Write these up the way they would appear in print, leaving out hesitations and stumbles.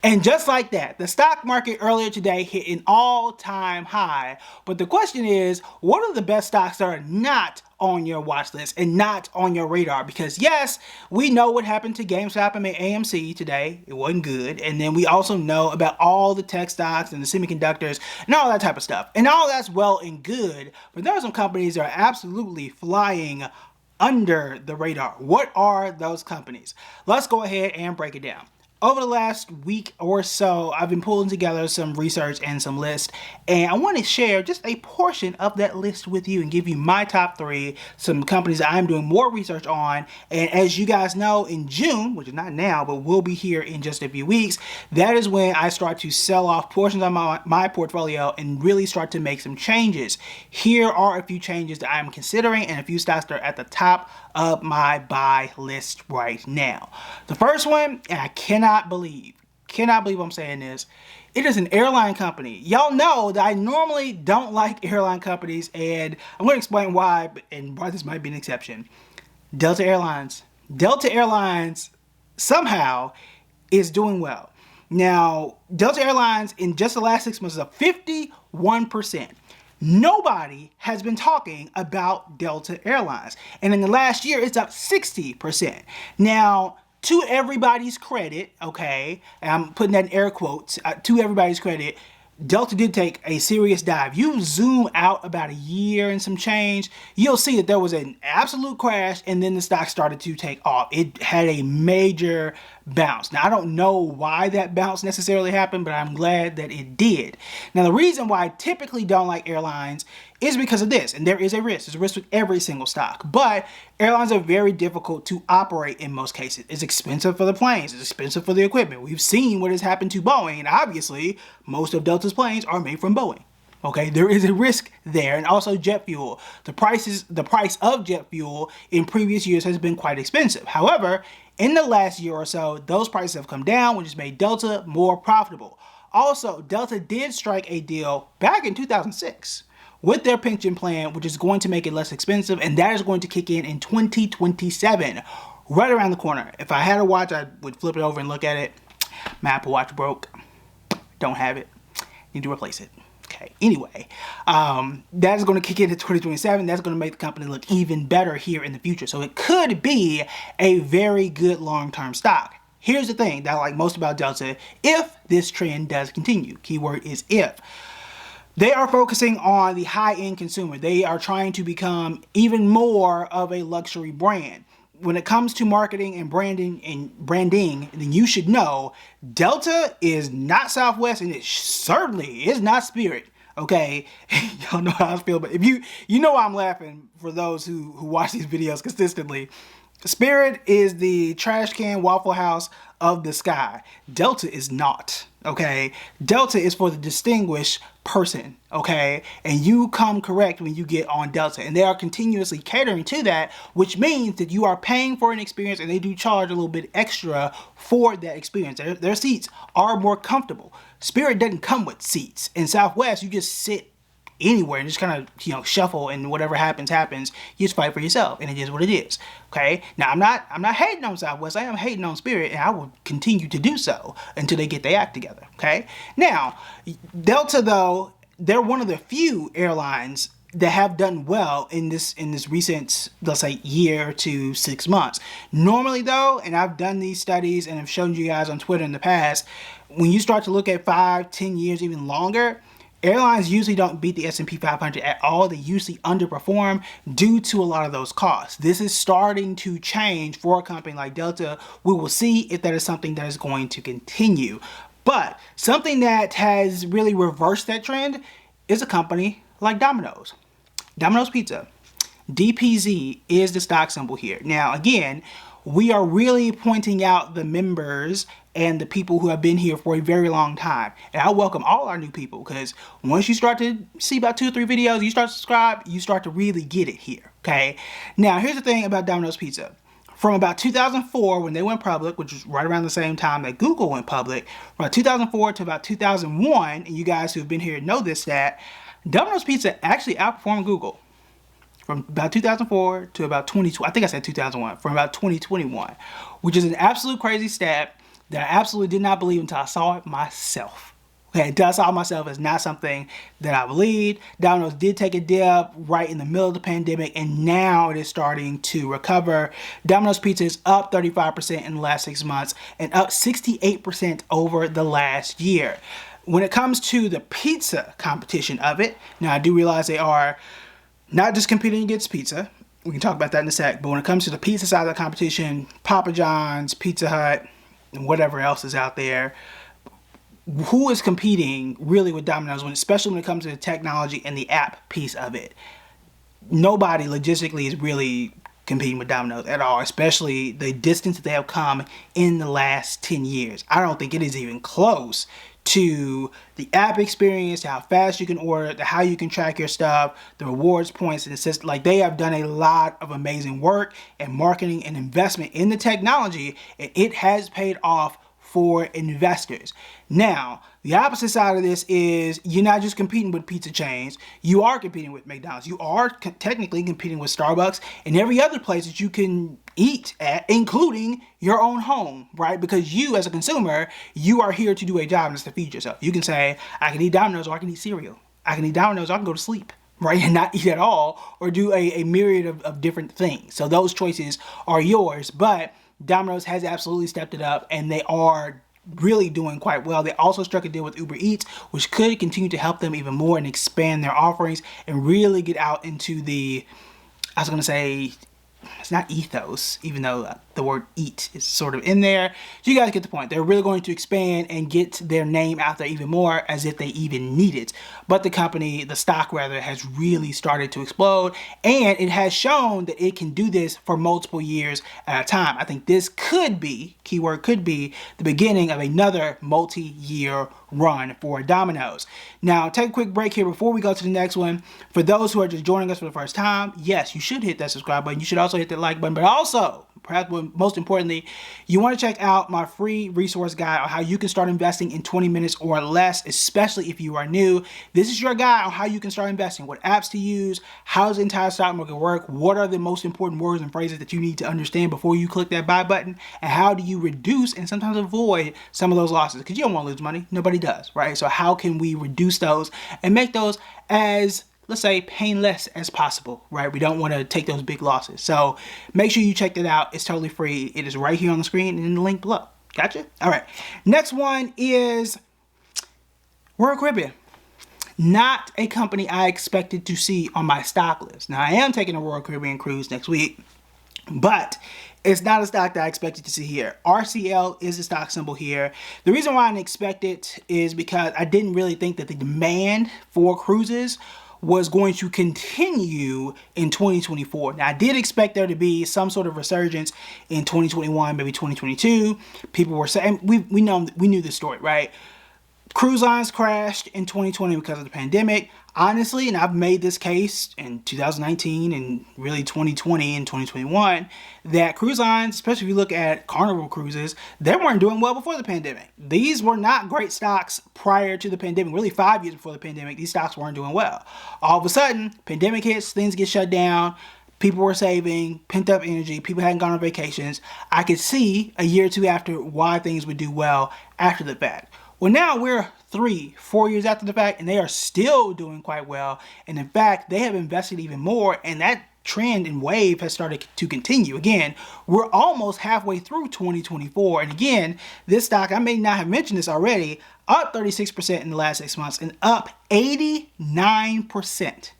And just like that, the stock market earlier today hit an all-time high. But the question is, what are the best stocks that are not on your watch list and not on your radar? Because yes, we know what happened to GameStop and AMC today. It wasn't good. And then we also know about all the tech stocks and the semiconductors and all that type of stuff. And all that's well and good, but there are some companies that are absolutely flying under the radar. What are those companies? Let's go ahead and break it down. Over the last week or so, I've been pulling together some research and some lists, and I want to share just a portion of that list with you and give you my top 3, some companies that I'm doing more research on. And as you guys know, in June, which is not now, but will be here in just a few weeks, that is when I start to sell off portions of my portfolio and really start to make some changes. Here are a few changes that I'm considering and a few stocks that are at the top of my buy list right now. The first one, and I cannot believe I'm saying this, it is an airline company. Y'all know that I normally don't like airline companies, and I'm going to explain why, and why this might be an exception. Delta Airlines. Delta Airlines somehow is doing well. Now, Delta Airlines in just the last 6 months is up 51%. Nobody has been talking about Delta Airlines. And in the last year, it's up 60%. Now, to everybody's credit, okay, and I'm putting that in air quotes, to everybody's credit, Delta did take a serious dive. You zoom out about a year and some change, you'll see that there was an absolute crash and then the stock started to take off. It had a major bounce. Now, I don't know why that bounce necessarily happened, but I'm glad that it did. Now, the reason why I typically don't like airlines is because of this, and there is a risk. There's a risk with every single stock, but airlines are very difficult to operate in most cases. It's expensive for the planes. It's expensive for the equipment. We've seen what has happened to Boeing, and obviously, most of Delta's planes are made from Boeing. Okay, there is a risk there, and also jet fuel. The price of jet fuel in previous years has been quite expensive. However, in the last year or so, those prices have come down, which has made Delta more profitable. Also, Delta did strike a deal back in 2006 with their pension plan, which is going to make it less expensive, and that is going to kick in 2027, right around the corner. If I had a watch, I would flip it over and look at it. My Apple Watch broke. Don't have it. Need to replace it. Okay, anyway, that is going to kick in 2027. That's going to make the company look even better here in the future. So it could be a very good long-term stock. Here's the thing that I like most about Delta: if this trend does continue. Keyword is if. They are focusing on the high-end consumer. They are trying to become even more of a luxury brand. When it comes to marketing and branding, then you should know Delta is not Southwest, and it certainly is not Spirit. Okay, y'all know how I feel, but if you know why I'm laughing, for those who watch these videos consistently. Spirit is the trash can Waffle House of the sky. Delta is not, okay? Delta is for the distinguished person, okay? And you come correct when you get on Delta. And they are continuously catering to that, which means that you are paying for an experience, and they do charge a little bit extra for that experience. Their seats are more comfortable. Spirit doesn't come with seats. In Southwest, you just sit anywhere and just kind of shuffle, and whatever happens. You just fight for yourself, and it is what it is. Okay, now I'm not hating on Southwest. I am hating on Spirit, and I will continue to do so until they get their act together. Okay, now Delta, though, they're one of the few airlines that have done well in this recent, let's say, year to 6 months. Normally, though, and I've done these studies and have shown you guys on Twitter in the past, when you start to look at 5, 10 years, even longer, airlines usually don't beat the S&P 500 at all. They usually underperform due to a lot of those costs. This is starting to change for a company like Delta. We will see if that is something that is going to continue. But something that has really reversed that trend is a company like Domino's. Domino's Pizza. DPZ is the stock symbol here. Now, again, we are really pointing out the members and the people who have been here for a very long time. And I welcome all our new people, because once you start to see about 2 or 3 videos, you start to subscribe, you start to really get it here, okay? Now, here's the thing about Domino's Pizza. From about 2004, when they went public, which was right around the same time that Google went public, from about 2004 to about 2001, and you guys who have been here know this stat, Domino's Pizza actually outperformed Google. From about 2004 to about 2020, I think I said 2001, from about 2021, which is an absolute crazy stat. that I absolutely did not believe until I saw it myself. Okay, until I saw it myself, it's not something that I believed. Domino's did take a dip right in the middle of the pandemic, and now it is starting to recover. Domino's Pizza is up 35% in the last 6 months and up 68% over the last year. When it comes to the pizza competition of it, now I do realize they are not just competing against pizza. We can talk about that in a sec. But when it comes to the pizza side of the competition, Papa John's, Pizza Hut, and whatever else is out there, who is competing really with Domino's, especially when it comes to the technology and the app piece of it? Nobody logistically is really competing with Domino's at all, especially the distance that they have come in the last 10 years. I don't think it is even close to the app experience, to how fast you can order, to how you can track your stuff, the rewards points, and it's like they have done a lot of amazing work and marketing and investment in the technology, and it has paid off for investors. Now, the opposite side of this is you're not just competing with pizza chains, you are competing with McDonald's. You are technically competing with Starbucks and every other place that you can eat at, including your own home, right? Because you as a consumer, you are here to do a job and it's to feed yourself. You can say, I can eat Domino's or I can eat cereal. I can eat Domino's or I can go to sleep, right? And not eat at all, or do a myriad of different things. So those choices are yours, but Domino's has absolutely stepped it up and they are really doing quite well. They also struck a deal with Uber Eats, which could continue to help them even more and expand their offerings and really get out into the, I was going to say, it's not ethos, even though the word eat is sort of in there. So you guys get the point. They're really going to expand and get their name out there even more, as if they even need it. But the company, the stock rather, has really started to explode, and it has shown that it can do this for multiple years at a time. I think this could be, keyword could be, the beginning of another multi-year run for Domino's. Now, take a quick break here before we go to the next one. For those who are just joining us for the first time, yes, you should hit that subscribe button. You should also hit that like button, but also, perhaps most importantly, you want to check out my free resource guide on how you can start investing in 20 minutes or less, especially if you are new. This is your guide on how you can start investing, what apps to use, how does the entire stock market work, what are the most important words and phrases that you need to understand before you click that buy button, and how do you reduce and sometimes avoid some of those losses, because you don't want to lose money. Nobody does, right? So how can we reduce those and make those as, let's say, painless as possible, right? We don't want to take those big losses. So make sure you check that out. It's totally free. It is right here on the screen and in the link below. Gotcha? All right. Next one is Royal Caribbean. Not a company I expected to see on my stock list. Now, I am taking a Royal Caribbean cruise next week, but it's not a stock that I expected to see here. RCL is the stock symbol here. The reason why I didn't expect it is because I didn't really think that the demand for cruises was going to continue in 2024. Now, I did expect there to be some sort of resurgence in 2021, maybe 2022. People were saying, we knew this story, right? Cruise lines crashed in 2020 because of the pandemic. Honestly, and I've made this case in 2019 and really 2020 and 2021, that cruise lines, especially if you look at Carnival cruises, they weren't doing well before the pandemic. These were not great stocks prior to the pandemic. Really 5 years before the pandemic, these stocks weren't doing well. All of a sudden, pandemic hits, things get shut down, people were saving, pent up energy, people hadn't gone on vacations. I could see a year or two after why things would do well after the fact. Well, now we're 3-4 years after the fact, and they are still doing quite well. And in fact, they have invested even more, and that trend and wave has started to continue. Again, we're almost halfway through 2024. And again, this stock, I may not have mentioned this already, up 36% in the last 6 months and up 89%.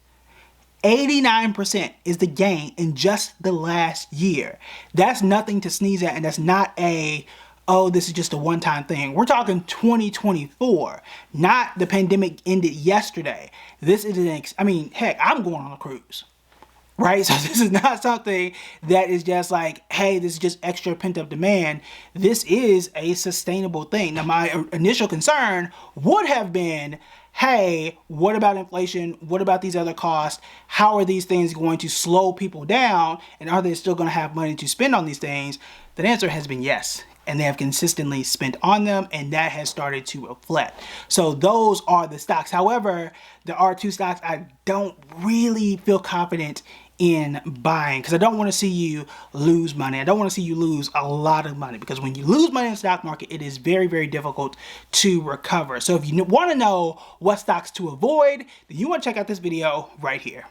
89% is the gain in just the last year. That's nothing to sneeze at, and that's not a, oh, this is just a one-time thing. We're talking 2024, not the pandemic ended yesterday. This is heck, I'm going on a cruise, right? So this is not something that is just like, hey, this is just extra pent-up demand. This is a sustainable thing. Now, my initial concern would have been, hey, what about inflation? What about these other costs? How are these things going to slow people down? And are they still going to have money to spend on these things? The answer has been yes. And they have consistently spent on them, and that has started to reflect. So those are the stocks. However, there are two stocks I don't really feel confident in buying, because I don't want to see you lose money. I don't want to see you lose a lot of money, because when you lose money in the stock market, it is very, very difficult to recover. So if you want to know what stocks to avoid, then you want to check out this video right here.